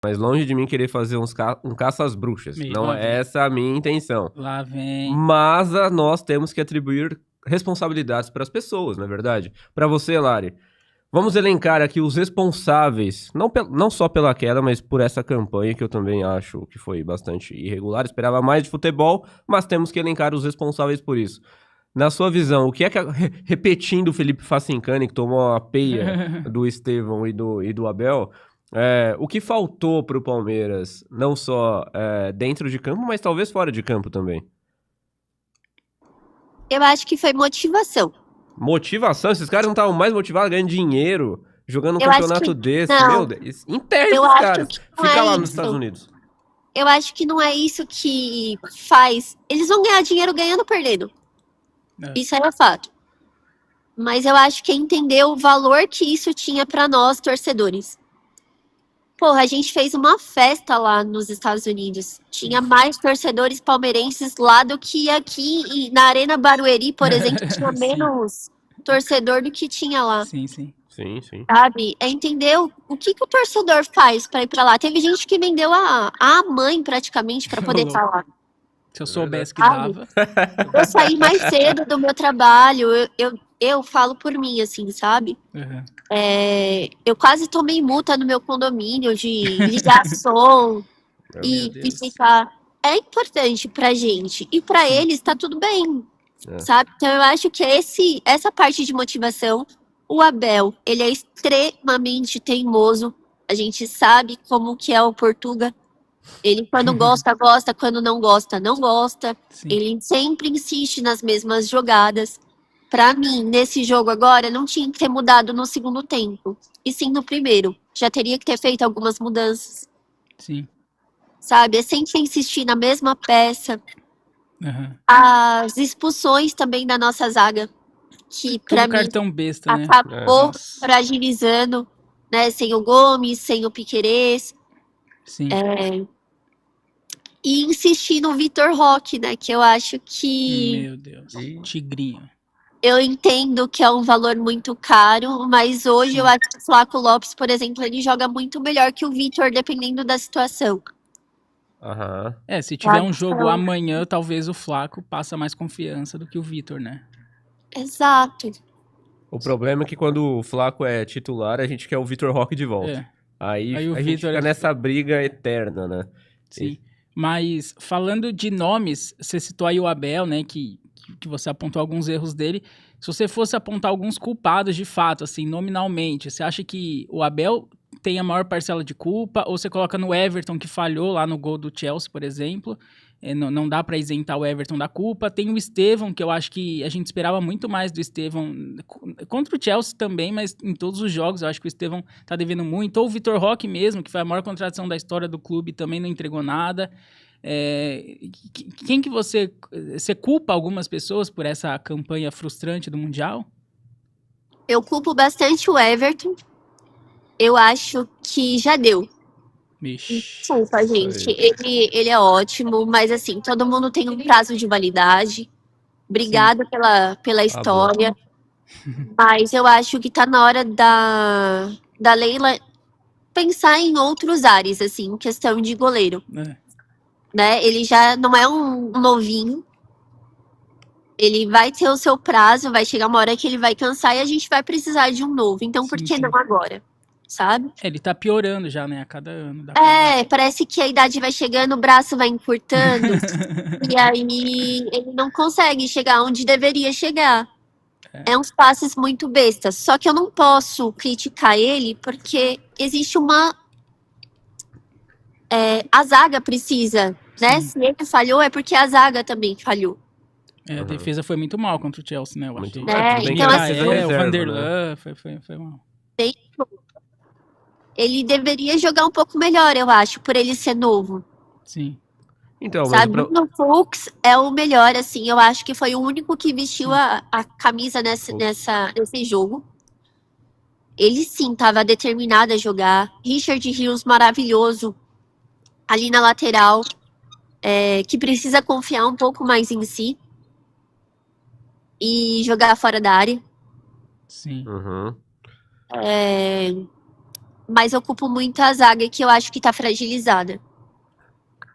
Mas longe de mim querer fazer um caça às bruxas. Não Lá vem. é essa a minha intenção. Lá vem. Mas nós temos que atribuir responsabilidades para as pessoas, não é verdade? Para você, Lari, vamos elencar aqui os responsáveis, não só pela queda, mas por essa campanha que eu também acho que foi bastante irregular. Esperava mais de futebol, mas temos que elencar os responsáveis por isso. Na sua visão, o que é que, repetindo o Felipe Facincani, que tomou a peia do Estevão e do Abel, o que faltou para o Palmeiras, não só dentro de campo, mas talvez fora de campo também? Eu acho que foi motivação. Motivação? Esses caras não estavam mais motivados ganhando dinheiro, jogando um Eu acho campeonato que desse? não. Meu Deus, enterra Eu esses acho caras. que não Fica é lá nos isso. Estados Unidos. Eu acho que não é isso que faz. Eles vão ganhar dinheiro ganhando ou perdendo. Isso aí é fato. Mas eu acho que é entender o valor que isso tinha pra nós, torcedores. Porra, a gente fez uma festa lá nos Estados Unidos. Tinha mais torcedores palmeirenses lá do que aqui na Arena Barueri, por exemplo, tinha Sim. menos torcedor do que tinha lá. Sim, sim. Sim, sim. Sabe? É entender o que o torcedor faz pra ir pra lá. Teve gente que vendeu a mãe praticamente pra poder Louco. estar lá. Se eu soubesse que Sabe? dava. Eu saí mais cedo do meu trabalho. Eu falo por mim, assim, sabe? Uhum. Eu quase tomei multa no meu condomínio de ligar som e Deus. ficar. É importante pra gente. E pra eles tá tudo bem. Sabe? Então eu acho que essa parte de motivação. O Abel, ele é extremamente teimoso. A gente sabe como que é o Portuga. Ele quando gosta, gosta. Quando não gosta, não gosta. Sim. Ele sempre insiste nas mesmas jogadas. Pra mim, nesse jogo agora, não tinha que ter mudado no segundo tempo. E sim no primeiro. Já teria que ter feito algumas mudanças. Sim. Sabe? É sempre insistir na mesma peça. Uhum. As expulsões também da nossa zaga. Que pra mim cartão besta, né? acabou fragilizando, né? Sem o Gomes, sem o Piquerez. Sim. E insistir no Vitor Roque, né? Que eu acho que. Meu Deus. Tigrinho. Eu entendo que é um valor muito caro, mas hoje eu acho que o Flaco Lopes, por exemplo, ele joga muito melhor que o Vitor, dependendo da situação. Aham. Se tiver um jogo amanhã, talvez o Flaco passa mais confiança do que o Vitor, né? Exato. O problema é que quando o Flaco é titular, a gente quer o Vitor Roque de volta. Aí o a gente Vitor fica nessa briga eterna, né? Sim. Mas falando de nomes, você citou aí o Abel, né? Que você apontou alguns erros dele. Se você fosse apontar alguns culpados de fato, assim, nominalmente, você acha que o Abel tem a maior parcela de culpa? Ou você coloca no Everton, que falhou lá no gol do Chelsea, por exemplo? Não dá pra isentar o Everton da culpa. Tem o Estevão, que eu acho que a gente esperava muito mais do Estevão contra o Chelsea também, mas em todos os jogos eu acho que o Estevão tá devendo muito. Ou o Vitor Roque mesmo, que foi a maior contratação da história do clube, também não entregou nada. Quem que você culpa algumas pessoas por essa campanha frustrante do Mundial? Eu culpo bastante o Everton. Eu acho que já deu. Desculpa, gente. Ele é ótimo, mas assim, todo mundo tem um prazo de validade. Obrigada pela história. Mas eu acho que tá na hora da Leila pensar em outros ares, assim, questão de goleiro. Né? Ele já não é um novinho. Ele vai ter o seu prazo, vai chegar uma hora que ele vai cansar e a gente vai precisar de um novo. Então, por que não agora? Sabe? Ele tá piorando já, né? A cada ano. Parece que a idade vai chegando, o braço vai encurtando. E aí ele não consegue chegar onde deveria chegar. É uns passes muito bestas. Só que eu não posso criticar ele porque existe a zaga precisa, né? Se ele falhou, é porque a zaga também falhou. A defesa foi muito mal contra o Chelsea, né? Eu achei. Então, assim, o Vanderlan foi mal. Ele deveria jogar um pouco melhor, eu acho, por ele ser novo. Sim. Então, sabe, o Fux é o melhor, assim, eu acho que foi o único que vestiu a camisa nesse jogo. Ele sim estava determinado a jogar. Richard Rios, maravilhoso, ali na lateral, que precisa confiar um pouco mais em si e jogar fora da área. Sim. mas eu culpo muito a zaga, que eu acho que tá fragilizada.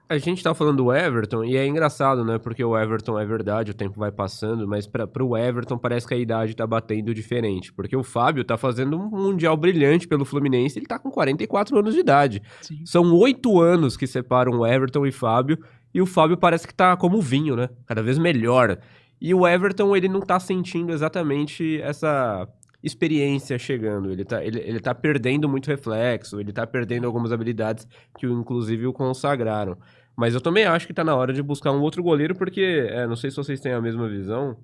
A gente tá falando do Everton e é engraçado, né? Porque o Everton é verdade, o tempo vai passando, mas pro Everton parece que a idade tá batendo diferente. Porque o Fábio tá fazendo um mundial brilhante pelo Fluminense, ele tá com 44 anos de idade. Sim. São 8 anos que separam o Everton e Fábio, e o Fábio parece que tá como vinho, né? Cada vez melhor. E o Everton, ele não tá sentindo exatamente essa experiência chegando. Ele tá perdendo muito reflexo, ele tá perdendo algumas habilidades que, inclusive, o consagraram. Mas eu também acho que tá na hora de buscar um outro goleiro, porque, não sei se vocês têm a mesma visão,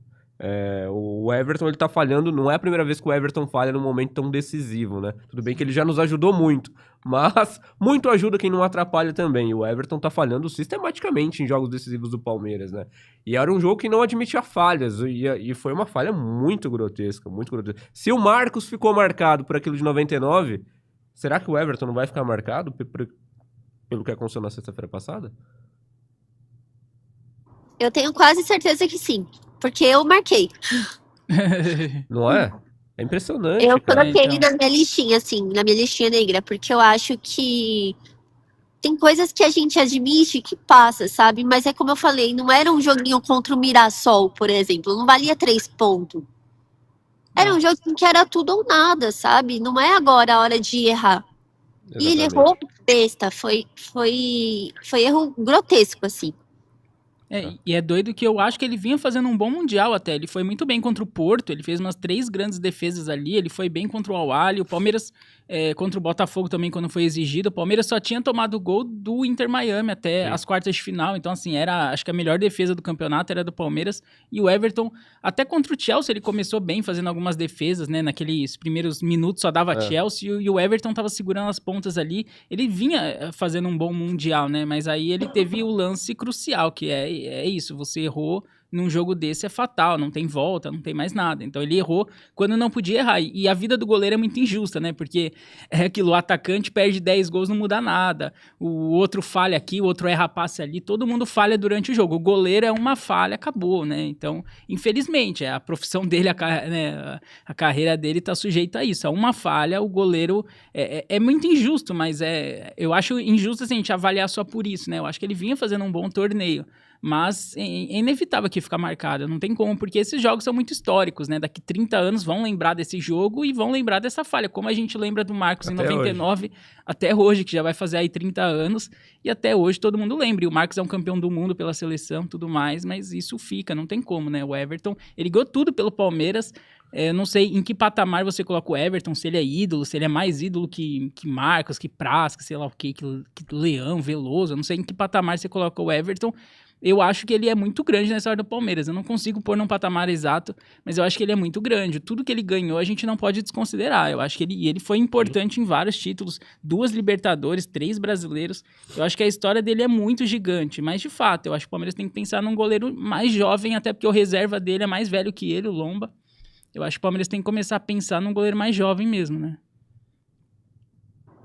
o Everton, ele tá falhando, não é a primeira vez que o Everton falha num momento tão decisivo, né? Tudo bem que ele já nos ajudou muito, mas muito ajuda quem não atrapalha também. O Everton tá falhando sistematicamente em jogos decisivos do Palmeiras, né? E era um jogo que não admitia falhas, e foi uma falha muito grotesca, muito grotesca. Se o Marcos ficou marcado por aquilo de 99, será que o Everton não vai ficar marcado pelo que aconteceu na sexta-feira passada? Eu tenho quase certeza que sim, porque eu marquei. Não é? É impressionante, Eu cara. coloquei ele na minha listinha, assim, na minha listinha negra, porque eu acho que tem coisas que a gente admite que passa, sabe? Mas é como eu falei, não era um joguinho contra o Mirassol, por exemplo, não valia 3 pontos. Era um jogo em que era tudo ou nada, sabe? Não é agora a hora de errar. Exatamente. E ele errou besta, foi erro grotesco, assim. E é doido que eu acho que ele vinha fazendo um bom Mundial até. Ele foi muito bem contra o Porto, ele fez umas 3 grandes defesas ali, ele foi bem contra o Al-Ahly, o Palmeiras contra o Botafogo também quando foi exigido. O Palmeiras só tinha tomado o gol do Inter Miami até as quartas de final, então assim, acho que a melhor defesa do campeonato era do Palmeiras. E o Everton, até contra o Chelsea, ele começou bem fazendo algumas defesas, né? Naqueles primeiros minutos só dava Chelsea e o Everton tava segurando as pontas ali. Ele vinha fazendo um bom Mundial, né? Mas aí ele teve o lance crucial, que é isso, você errou num jogo desse é fatal, não tem volta, não tem mais nada. Então ele errou quando não podia errar. E a vida do goleiro é muito injusta, né? Porque é aquilo, o atacante perde 10 gols, não muda nada. O outro falha aqui, o outro erra passe ali, todo mundo falha durante o jogo. O goleiro é uma falha, acabou, né? Então, infelizmente, a profissão dele, a carreira dele tá sujeita a isso. A uma falha, o goleiro é muito injusto, mas eu acho injusto assim, a gente avaliar só por isso, né? Eu acho que ele vinha fazendo um bom torneio. Mas é inevitável que ficar marcado, não tem como, porque esses jogos são muito históricos, né? Daqui 30 anos vão lembrar desse jogo e vão lembrar dessa falha, como a gente lembra do Marcos em 99, hoje. Até hoje, que já vai fazer aí 30 anos, e até hoje todo mundo lembra. E o Marcos é um campeão do mundo pela seleção, tudo mais, mas isso fica, não tem como, né? O Everton, ele ganhou tudo pelo Palmeiras. Não sei em que patamar você coloca o Everton, se ele é ídolo, se ele é mais ídolo que Marcos, que Praz, que sei lá o quê, que Leão, Veloso, eu não sei em que patamar você coloca o Everton. Eu acho que ele é muito grande na história do Palmeiras. Eu não consigo pôr num patamar exato, mas eu acho que ele é muito grande. Tudo que ele ganhou, a gente não pode desconsiderar. Eu acho que ele foi importante em vários títulos. 2 Libertadores, 3 brasileiros. Eu acho que a história dele é muito gigante. Mas, de fato, eu acho que o Palmeiras tem que pensar num goleiro mais jovem, até porque o reserva dele é mais velho que ele, o Lomba. Eu acho que o Palmeiras tem que começar a pensar num goleiro mais jovem mesmo, né?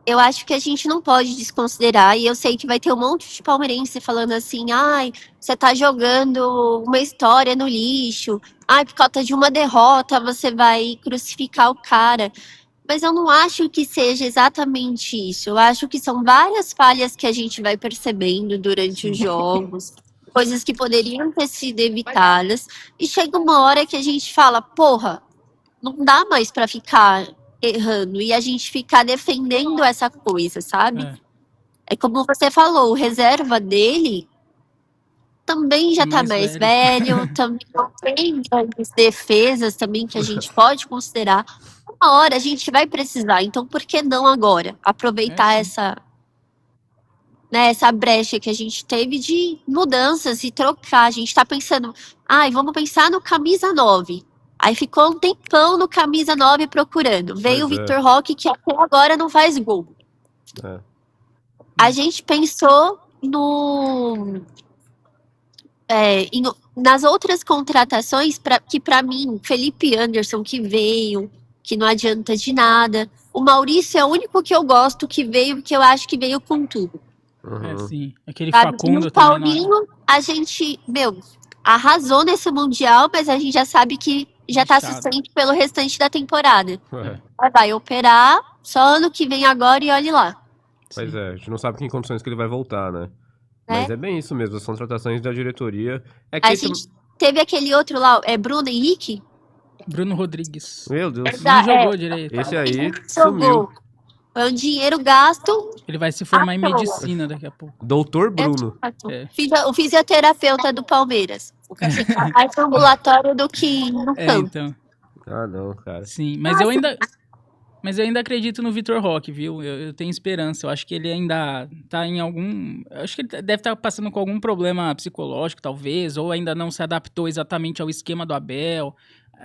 Eu acho que a gente não pode desconsiderar, e eu sei que vai ter um monte de palmeirense falando assim, ai, você tá jogando uma história no lixo, ai, por causa de uma derrota você vai crucificar o cara. Mas eu não acho que seja exatamente isso. Eu acho que são várias falhas que a gente vai percebendo durante os jogos, coisas que poderiam ter sido evitadas, e chega uma hora que a gente fala, porra, não dá mais pra ficar errando e a gente ficar defendendo essa coisa, sabe? É como você falou, o reserva dele também já tá mais velho, também não tem grandes defesas também que a gente pode considerar. Uma hora a gente vai precisar, então por que não agora? Aproveitar essa brecha que a gente teve de mudanças e trocar. A gente tá pensando, vamos pensar no camisa 9. Aí ficou um tempão no camisa 9 procurando. Veio o Vitor Roque, que até agora não faz gol. A gente pensou nas outras contratações, que para mim, Felipe Anderson, que veio, que não adianta de nada. O Maurício é o único que eu gosto que veio, porque eu acho que veio com tudo. Sim. Aquele Facundo também. O Paulinho, a gente, arrasou nesse Mundial, mas a gente já sabe que já tá suspenso pelo restante da temporada. Vai operar, Só ano que vem agora e olhe lá. Pois é, a gente não sabe em que condições que ele vai voltar, né? Mas é bem isso mesmo, as contratações da diretoria. A gente teve aquele outro lá, Bruno Henrique? Bruno Rodrigues. Meu Deus. Não jogou direito. Esse aí sumiu. Foi um dinheiro gasto. Ele vai se formar em medicina daqui a pouco. Doutor Bruno. O fisioterapeuta do Palmeiras. Mais ambulatório do que no campo. Então. Ah, não, cara. Sim, mas eu ainda acredito no Vitor Roque, viu? Eu tenho esperança. Eu acho que ele ainda tá em algum... Eu acho que ele deve estar passando com algum problema psicológico, talvez, ou ainda não se adaptou exatamente ao esquema do Abel.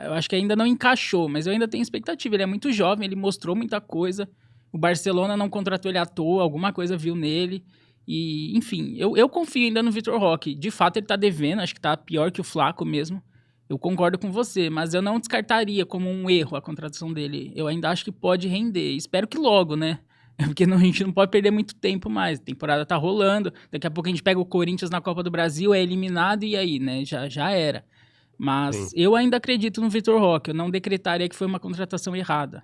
Eu acho que ainda não encaixou, mas eu ainda tenho expectativa. Ele é muito jovem, ele mostrou muita coisa. O Barcelona não contratou ele à toa, alguma coisa viu nele. E, enfim, eu confio ainda no Vitor Roque. De fato, ele tá devendo, acho que tá pior que o Flaco mesmo. Eu concordo com você, mas eu não descartaria como um erro a contratação dele. Eu ainda acho que pode render. Espero que logo, né? Porque a gente não pode perder muito tempo mais. A temporada tá rolando. Daqui a pouco a gente pega o Corinthians na Copa do Brasil, é eliminado e aí, né? Já era. Mas eu ainda acredito no Vitor Roque. Eu não decretaria que foi uma contratação errada.